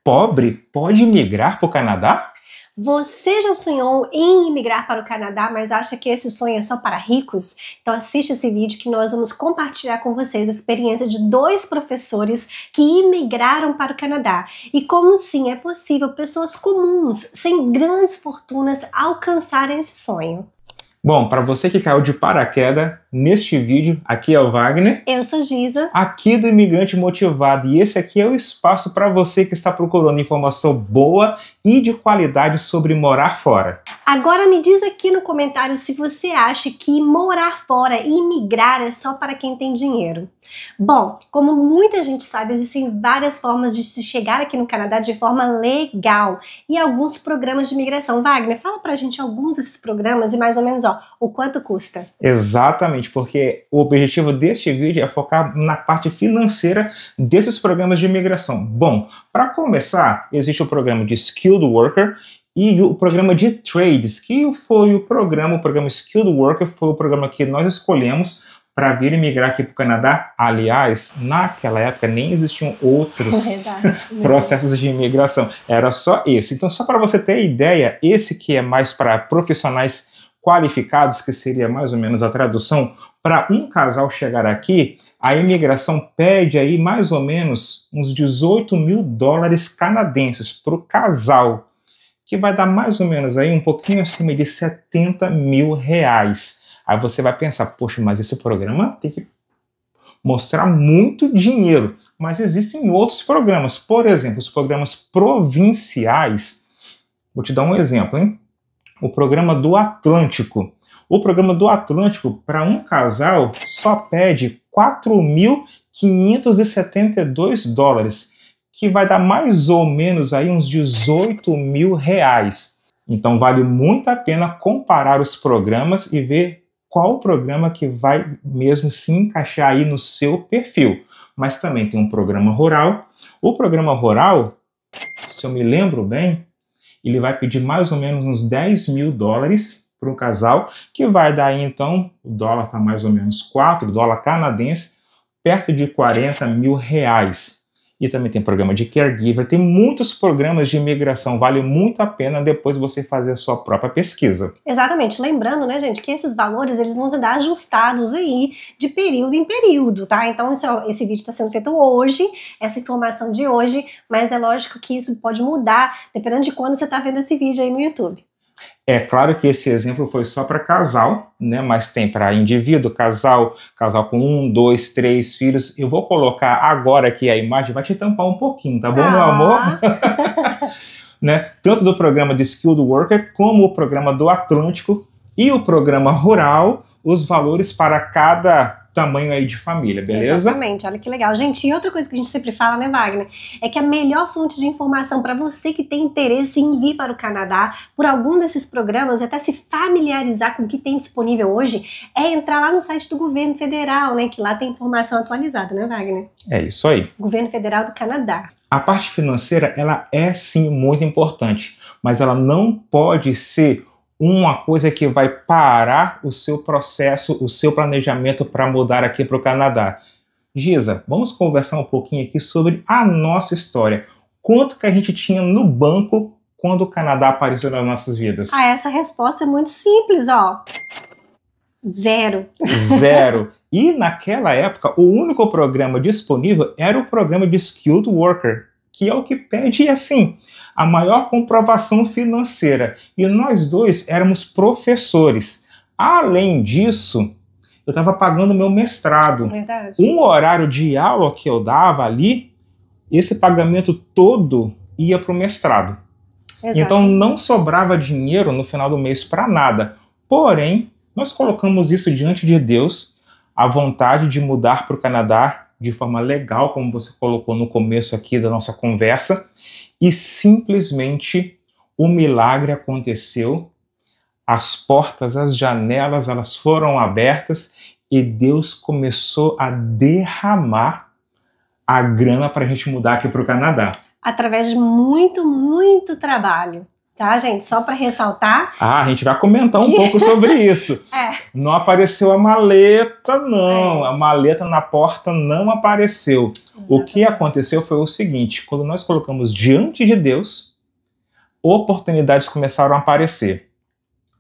pobre pode migrar para o Canadá? Você já sonhou em imigrar para o Canadá, mas acha que esse sonho é só para ricos? Então assiste esse vídeo que nós vamos compartilhar com vocês a experiência de 2 professores que imigraram para o Canadá e como sim é possível pessoas comuns, sem grandes fortunas, alcançarem esse sonho. Bom, para você que caiu de paraquedas, neste vídeo, aqui é o Wagner. Eu sou Giza. Aqui do Imigrante Motivado, e esse aqui é o espaço para você que está procurando informação boa e de qualidade sobre morar fora. Agora me diz aqui no comentário se você acha que morar fora e imigrar é só para quem tem dinheiro. Bom, como muita gente sabe, existem várias formas de se chegar aqui no Canadá de forma legal e alguns programas de imigração. Wagner, fala pra gente alguns desses programas e mais ou menos o quanto custa. Exatamente, porque o objetivo deste vídeo é focar na parte financeira desses programas de imigração. Bom, para começar, existe o programa de Skilled Worker e o programa de Trades, que foi o programa Skilled Worker foi o programa que nós escolhemos para vir imigrar aqui para o Canadá. Aliás, naquela época nem existiam outros processos de imigração, era só esse. Então, só para você ter ideia, esse que é mais para profissionais qualificados, que seria mais ou menos a tradução, para um casal chegar aqui, a imigração pede aí mais ou menos uns 18 mil dólares canadenses para o casal, que vai dar mais ou menos aí um pouquinho acima de 70 mil reais. Aí você vai pensar, poxa, mas esse programa tem que mostrar muito dinheiro. Mas existem outros programas, por exemplo, os programas provinciais. Vou te dar um exemplo, hein? O programa do Atlântico. O programa do Atlântico, para um casal, só pede 4.572 dólares, que vai dar mais ou menos aí uns 18 mil reais. Então vale muito a pena comparar os programas e ver qual programa que vai mesmo se encaixar aí no seu perfil. Mas também tem um programa rural. O programa rural, se eu me lembro bem, ele vai pedir mais ou menos uns 10 mil dólares para um casal, que vai dar aí então, o dólar está mais ou menos 4, dólar canadense, perto de 40 mil reais. E também tem programa de caregiver, tem muitos programas de imigração, vale muito a pena depois você fazer a sua própria pesquisa. Exatamente, lembrando, né, gente, que esses valores eles vão ser ajustados aí de período em período, tá? Então esse vídeo está sendo feito hoje, essa informação de hoje, mas é lógico que isso pode mudar dependendo de quando você está vendo esse vídeo aí no YouTube. É claro que esse exemplo foi só para casal, né? Mas tem para indivíduo, casal com 1, 2, 3 filhos. Eu vou colocar agora aqui a imagem, vai te tampar um pouquinho, tá bom, meu amor? Né? Tanto do programa de Skilled Worker, como o programa do Atlântico e o programa rural, os valores para cada tamanho aí de família, beleza? Exatamente, olha que legal. Gente, e outra coisa que a gente sempre fala, né, Wagner, é que a melhor fonte de informação para você que tem interesse em vir para o Canadá por algum desses programas, até se familiarizar com o que tem disponível hoje, é entrar lá no site do governo federal, né, que lá tem informação atualizada, né, Wagner? É isso aí. Governo Federal do Canadá. A parte financeira, ela é sim muito importante, mas ela não pode ser uma coisa que vai parar o seu processo, o seu planejamento para mudar aqui para o Canadá. Giza, vamos conversar um pouquinho aqui sobre a nossa história. Quanto que a gente tinha no banco quando o Canadá apareceu nas nossas vidas? Ah, essa resposta é muito simples, ó. Zero. Zero. E naquela época, o único programa disponível era o programa de Skilled Worker, que é o que pede, assim, a maior comprovação financeira. E nós dois éramos professores. Além disso, eu estava pagando meu mestrado. Verdade. Um horário de aula que eu dava ali, esse pagamento todo ia para o mestrado. Exato. Então não sobrava dinheiro no final do mês para nada. Porém, nós colocamos isso diante de Deus, a vontade de mudar para o Canadá de forma legal, como você colocou no começo aqui da nossa conversa, e simplesmente o milagre aconteceu, as portas, as janelas, elas foram abertas e Deus começou a derramar a grana para a gente mudar aqui para o Canadá. Através de muito, muito trabalho. tá, gente? Só para ressaltar. A gente vai comentar um pouco sobre isso. Não apareceu a maleta, não. A maleta na porta não apareceu. Exatamente. O que aconteceu foi o seguinte: quando nós colocamos diante de Deus, oportunidades começaram a aparecer.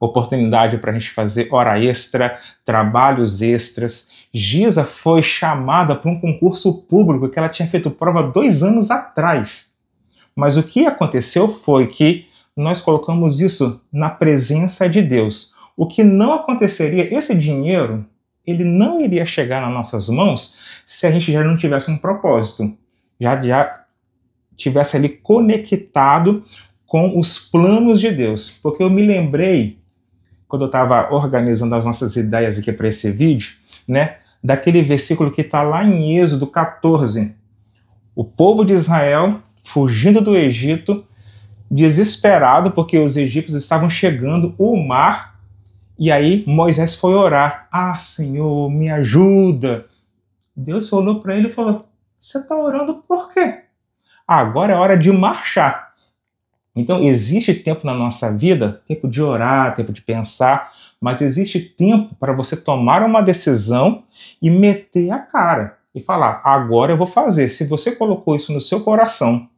Oportunidade para a gente fazer hora extra, trabalhos extras. Giza foi chamada para um concurso público que ela tinha feito prova 2 anos atrás. Mas o que aconteceu foi que nós colocamos isso na presença de Deus. O que não aconteceria, esse dinheiro, ele não iria chegar nas nossas mãos se a gente já não tivesse um propósito, já tivesse ali conectado com os planos de Deus. Porque eu me lembrei, quando eu estava organizando as nossas ideias aqui para esse vídeo, né, daquele versículo que está lá em Êxodo 14. O povo de Israel fugindo do Egito, desesperado porque os egípcios estavam chegando o mar, e aí Moisés foi orar. Ah, Senhor, me ajuda. Deus olhou para ele e falou: você está orando por quê? Agora é hora de marchar. Então existe tempo na nossa vida, tempo de orar, tempo de pensar, mas existe tempo para você tomar uma decisão e meter a cara e falar: agora eu vou fazer. Se você colocou isso no seu coração,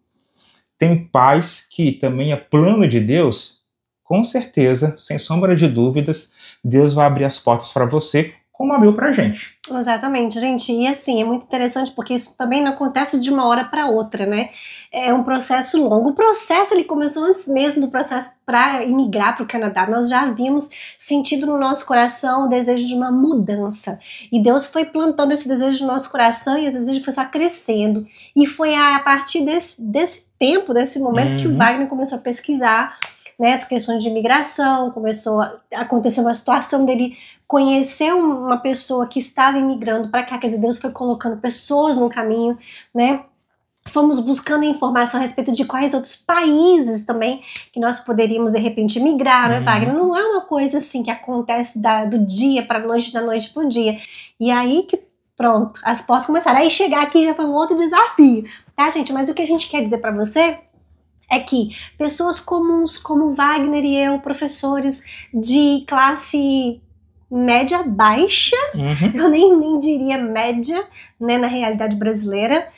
tem paz que também é plano de Deus, com certeza, sem sombra de dúvidas, Deus vai abrir as portas para você, como abriu para a gente. Exatamente, gente. E assim, é muito interessante porque isso também não acontece de uma hora para outra, né? É um processo longo. O processo ele começou antes mesmo do processo para imigrar para o Canadá. Nós já havíamos sentido no nosso coração o desejo de uma mudança. E Deus foi plantando esse desejo no nosso coração e esse desejo foi só crescendo. E foi a partir desse tempo, desse momento que o Wagner começou a pesquisar, né, as questões de imigração, começou a acontecer uma situação dele conhecer uma pessoa que estava imigrando para cá, quer dizer, Deus foi colocando pessoas no caminho, né? Fomos buscando informação a respeito de quais outros países também que nós poderíamos de repente migrar, né, Wagner? Não é uma coisa assim que acontece do dia para a noite, da noite para o dia. E aí que pronto, as portas começaram. Aí chegar aqui já foi um outro desafio, tá, gente? Mas o que a gente quer dizer para você é que pessoas comuns como Wagner e eu, professores de classe média baixa, eu nem diria média, né, na realidade brasileira,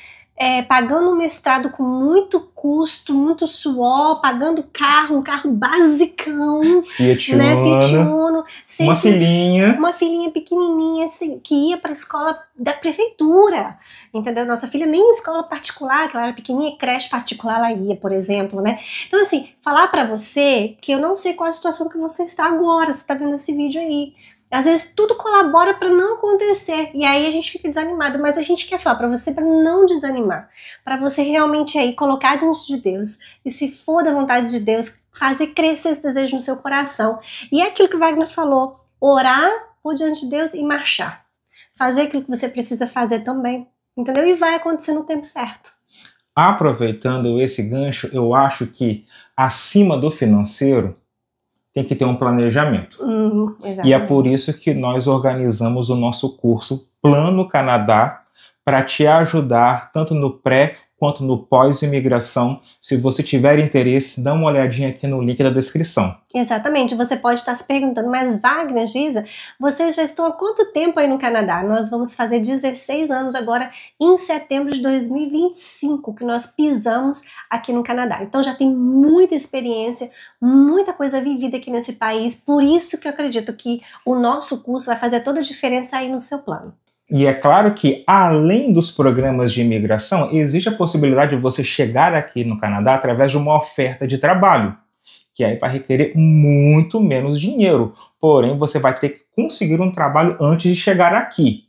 pagando um mestrado com muito custo, muito suor, pagando um carro basicão, Fiat Uno, uma filhinha pequenininha, assim, que ia para a escola da prefeitura, entendeu? Nossa filha nem em escola particular, que ela era pequenininha, creche particular ela ia, por exemplo, né? Então assim, falar para você que eu não sei qual a situação que você está agora, você está vendo esse vídeo aí. Às vezes tudo colabora para não acontecer e aí a gente fica desanimado, mas a gente quer falar para você para não desanimar, para você realmente aí colocar diante de Deus e, se for da vontade de Deus, fazer crescer esse desejo no seu coração. E é aquilo que o Wagner falou: orar por diante de Deus e marchar, fazer aquilo que você precisa fazer também, entendeu? E vai acontecer no tempo certo. Aproveitando esse gancho, eu acho que acima do financeiro tem que ter um planejamento. E é por isso que nós organizamos o nosso curso Plano Canadá para te ajudar tanto no pré quanto no pós-imigração. Se você tiver interesse, dá uma olhadinha aqui no link da descrição. Exatamente, você pode estar se perguntando: mas Wagner, Giza, vocês já estão há quanto tempo aí no Canadá? Nós vamos fazer 16 anos agora em setembro de 2025 que nós pisamos aqui no Canadá. Então já tem muita experiência, muita coisa vivida aqui nesse país, por isso que eu acredito que o nosso curso vai fazer toda a diferença aí no seu plano. E é claro que, além dos programas de imigração, existe a possibilidade de você chegar aqui no Canadá através de uma oferta de trabalho, que aí vai requerer muito menos dinheiro. Porém, você vai ter que conseguir um trabalho antes de chegar aqui.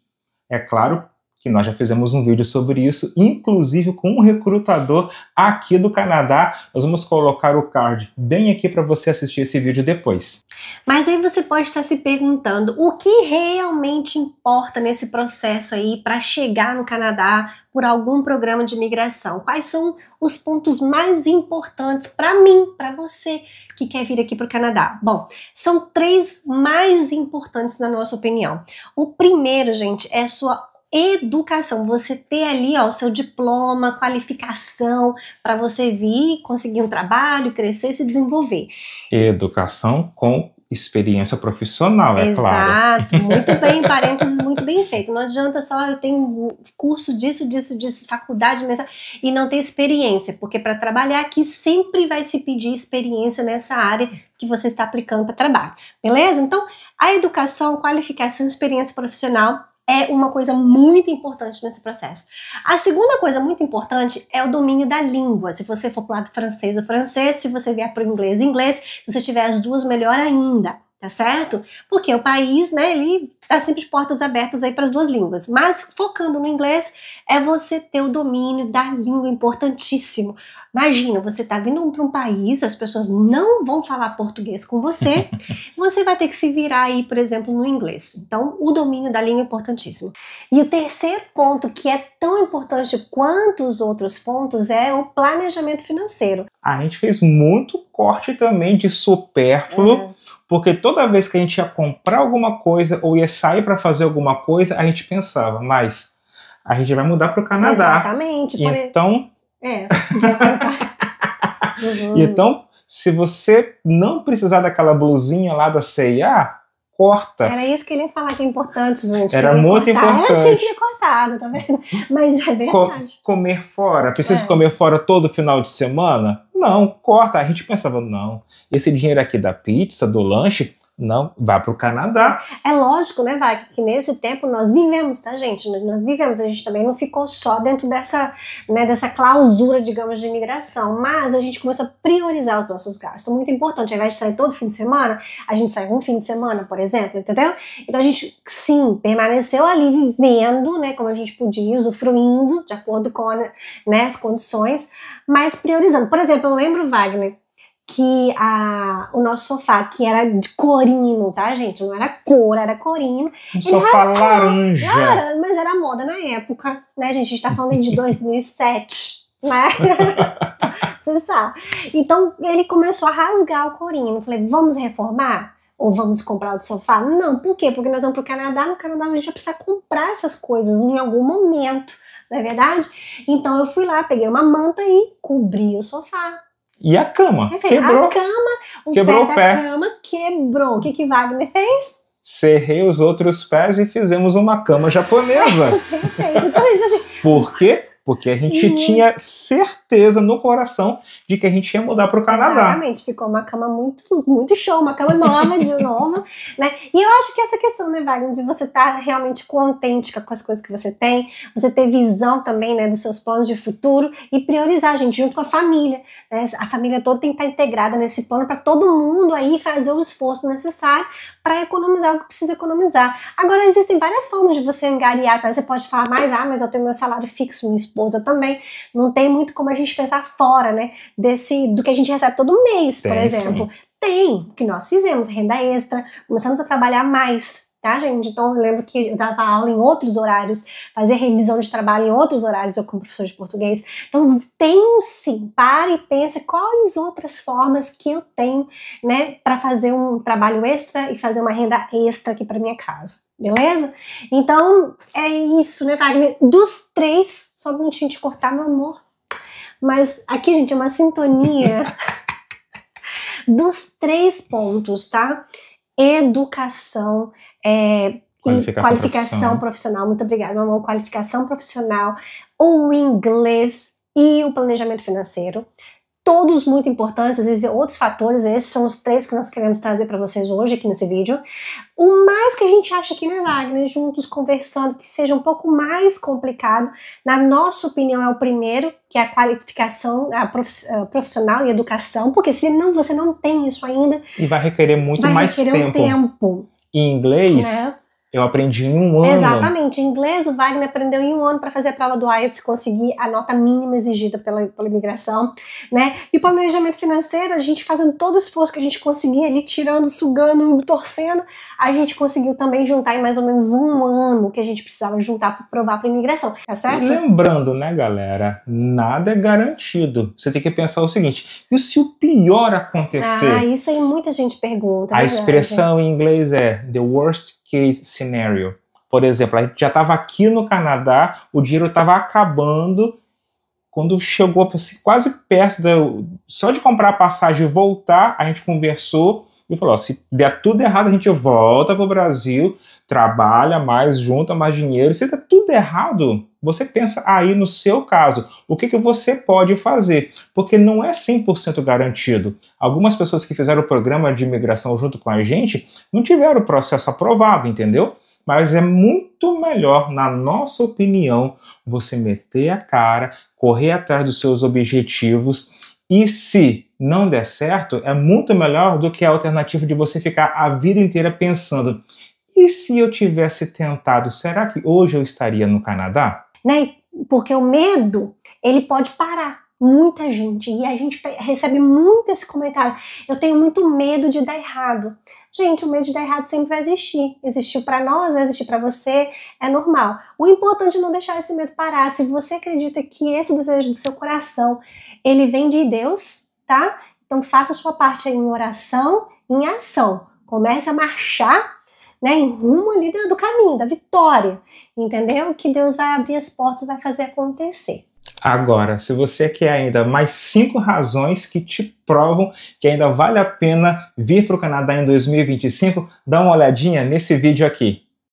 É claro que nós já fizemos um vídeo sobre isso, inclusive com um recrutador aqui do Canadá. Nós vamos colocar o card bem aqui para você assistir esse vídeo depois. Mas aí você pode estar se perguntando o que realmente importa nesse processo aí para chegar no Canadá por algum programa de imigração. Quais são os pontos mais importantes para mim, para você que quer vir aqui para o Canadá? Bom, são 3 mais importantes na nossa opinião. O primeiro, gente, é sua educação, você ter ali ó, o seu diploma, qualificação, para você vir, conseguir um trabalho, crescer e se desenvolver. Educação com experiência profissional, é claro. Exato, muito bem, parênteses, muito bem feito. Não adianta só eu tenho curso disso, faculdade, e não ter experiência, porque para trabalhar aqui sempre vai se pedir experiência nessa área que você está aplicando para trabalho, beleza? Então, a educação, qualificação, experiência profissional é uma coisa muito importante nesse processo. A segunda coisa muito importante é o domínio da língua. Se você for para o lado francês, o francês. Se você vier para o inglês, inglês. Se você tiver as duas, melhor ainda. Tá certo? Porque o país, né, ele está sempre de portas abertas aí para as duas línguas. Mas focando no inglês, é você ter o domínio da língua, importantíssimo. Imagina, você tá vindo para um país, as pessoas não vão falar português com você, você vai ter que se virar aí, por exemplo, no inglês. Então, o domínio da língua é importantíssimo. E o terceiro ponto, que é tão importante quanto os outros pontos, é o planejamento financeiro. A gente fez muito corte também de supérfluo, porque toda vez que a gente ia comprar alguma coisa ou ia sair para fazer alguma coisa, a gente pensava, mas a gente vai mudar para o Canadá. Exatamente. Então... desculpa. Então, se você não precisar daquela blusinha lá da C&A, corta. Era isso que ele ia falar que é importante, gente. Era muito importante. Tinha que ter cortado, tá vendo? Mas é verdade. Comer fora. Precisa comer fora todo final de semana? Não, corta. A gente pensava, não, esse dinheiro aqui da pizza, do lanche, não, vai para o Canadá. É lógico, né, Wagner, que nesse tempo nós vivemos, tá, gente? Nós vivemos, a gente também não ficou só dentro dessa, né, dessa clausura, digamos, de imigração, mas a gente começou a priorizar os nossos gastos. Muito importante, ao invés de sair todo fim de semana, a gente sai um fim de semana, por exemplo, entendeu? Então a gente, sim, permaneceu ali vivendo, né, como a gente podia, usufruindo, de acordo com, né, as condições, mas priorizando. Por exemplo, eu lembro, Wagner, que o nosso sofá, que era de corino, tá, gente? Não era cor, era corino. Um sofá laranja. Mas era moda na época, né, gente? A gente tá falando de 2007, né? Você sabe. Então, ele começou a rasgar o corino. Eu falei, vamos reformar? Ou vamos comprar outro sofá? Não, por quê? Porque nós vamos pro Canadá. No Canadá a gente vai precisar comprar essas coisas em algum momento, não é verdade? Então, eu fui lá, peguei uma manta e cobri o sofá. E a cama? Quebrou. A cama, quebrou o pé da cama quebrou. O que Wagner fez? Serrei os outros pés e fizemos uma cama japonesa. Perfeito. Então, gente, assim... Por quê? Porque a gente tinha certeza no coração de que a gente ia mudar para o Canadá. Exatamente, ficou uma cama muito, muito show, uma cama nova de novo, né? E eu acho que essa questão, né, Wagner, de você estar realmente contente com as coisas que você tem, você ter visão também, né, dos seus planos de futuro e priorizar, gente, junto com a família, né? A família toda tem que estar integrada nesse plano para todo mundo aí fazer o esforço necessário para economizar o que precisa economizar. Agora, existem várias formas de você angariar, tá? Você pode falar mais, mas eu tenho meu salário fixo, minha esposa também. Não tem muito como a gente pensar fora, né, do que a gente recebe todo mês, por exemplo. Sim. Tem, o que nós fizemos, renda extra, começamos a trabalhar mais, tá, gente? Então, eu lembro que eu dava aula em outros horários, fazia revisão de trabalho em outros horários, eu como professor de português. Então, tem sim, para e pensa quais outras formas que eu tenho, né, para fazer um trabalho extra e fazer uma renda extra aqui para minha casa. Beleza? Então, é isso, né, Wagner? Dos três, só um minutinho de cortar, meu amor. Mas aqui, gente, é uma sintonia dos 3 pontos, tá? Educação, qualificação profissional. Muito obrigada, meu amor. Qualificação profissional, o inglês e o planejamento financeiro. Todos muito importantes, existem outros fatores, esses são os 3 que nós queremos trazer para vocês hoje aqui nesse vídeo. O mais que a gente acha aqui, né, Wagner, juntos conversando, que seja um pouco mais complicado, na nossa opinião é o primeiro, que é a qualificação profissional e educação, porque se não, você não tem isso ainda... E vai requerer muito mais tempo. Vai requerer um tempo. Em inglês... Né? Eu aprendi em 1 ano. Exatamente. Em inglês, o Wagner aprendeu em 1 ano para fazer a prova do IELTS, conseguir a nota mínima exigida pela imigração, né? E o planejamento financeiro, a gente fazendo todo o esforço que a gente conseguia ali, tirando, sugando, torcendo, a gente conseguiu também juntar em mais ou menos 1 ano que a gente precisava juntar para provar para a imigração, tá certo? E lembrando, né, galera, nada é garantido. Você tem que pensar o seguinte, e se o pior acontecer? Isso aí muita gente pergunta. A expressão em inglês é the worst case scenario. Por exemplo, a gente já estava aqui no Canadá, o dinheiro estava acabando, quando chegou assim, quase perto, só de comprar a passagem e voltar, a gente conversou e falou, ó, se der tudo errado, a gente volta para o Brasil, trabalha mais, junta mais dinheiro. Se der tudo errado, você pensa aí no seu caso, o que você pode fazer? Porque não é 100% garantido. Algumas pessoas que fizeram o programa de imigração junto com a gente não tiveram o processo aprovado, entendeu? Mas é muito melhor, na nossa opinião, você meter a cara, correr atrás dos seus objetivos e se não der certo, é muito melhor do que a alternativa de você ficar a vida inteira pensando e se eu tivesse tentado, será que hoje eu estaria no Canadá? Né? Porque o medo, ele pode parar muita gente, e a gente recebe muito esse comentário, eu tenho muito medo de dar errado. Gente, o medo de dar errado sempre vai existir, existiu para nós, vai existir para você, é normal. O importante é não deixar esse medo parar. Se você acredita que esse desejo do seu coração, ele vem de Deus, tá? Então faça a sua parte aí em oração, em ação, comece a marchar, né, em rumo ali do caminho, da vitória, entendeu? Que Deus vai abrir as portas e vai fazer acontecer. Agora, se você quer ainda mais 5 razões que te provam que ainda vale a pena vir para o Canadá em 2025, dá uma olhadinha nesse vídeo aqui.